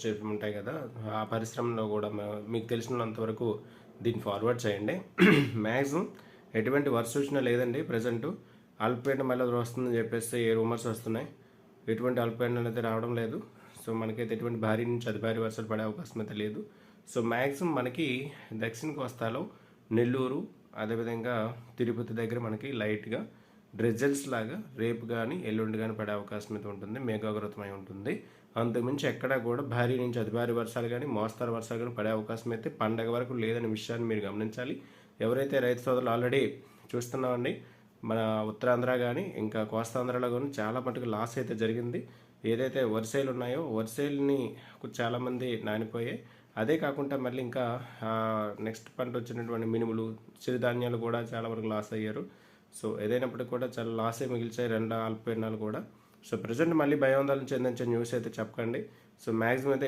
State ఉంటాయి కదా, ఆ పరిశ్రమలో కూడా మీకు తెలిసినంతవరకు దీన్ని ఫార్వర్డ్ చేయండి. మ్యాక్సిమం ఎటువంటి వర్ష సూచన లేదండి ప్రజెంటు. అల్పపీడనం మళ్ళీ వస్తుందని చెప్పేసి ఏ రూమర్స్ వస్తున్నాయి. ఎటువంటి అల్పపీడనం అయితే రావడం లేదు. సో మనకైతే ఎటువంటి భారీ నుంచి అతి భారీ వర్షాలు పడే అవకాశం అయితే లేదు. సో మ్యాక్సిమం మనకి దక్షిణ కోస్తాలో నెల్లూరు, అదేవిధంగా తిరుపతి దగ్గర మనకి లైట్గా డ్రెజల్స్ లాగా రేపు కానీ ఎల్లుండి కానీ పడే అవకాశం అయితే ఉంటుంది. మేఘావృతమై ఉంటుంది. అంతకుమించి ఎక్కడా కూడా భారీ నుంచి అతి భారీ వర్షాలు కానీ మోస్తరు వర్షాలు కానీ పడే అవకాశం అయితే పండగ వరకు లేదనే విషయాన్ని మీరు గమనించాలి. ఎవరైతే రైతు సోదరులు ఆల్రెడీ చూస్తున్నామండి, మన ఉత్తరాంధ్ర కానీ ఇంకా కోస్తాంధ్రలో కానీ చాలా మటుకు లాస్ అయితే జరిగింది. ఏదైతే వరిసేలు ఉన్నాయో వరిసేల్ని చాలామంది నానిపోయాయి. అదే కాకుండా మళ్ళీ ఇంకా నెక్స్ట్ పంట వచ్చినటువంటి మినుములు, చిరుధాన్యాలు కూడా చాలా వరకు లాస్ అయ్యారు. సో ఏదైనప్పటికీ కూడా చాలా లాసే మిగిల్చాయి రెండు అల్పపీడనాలు కూడా. సో ప్రజెంట్ మళ్ళీ భయాందోళన చెందించే న్యూస్ అయితే చెప్పకండి. సో మ్యాక్సిమం అయితే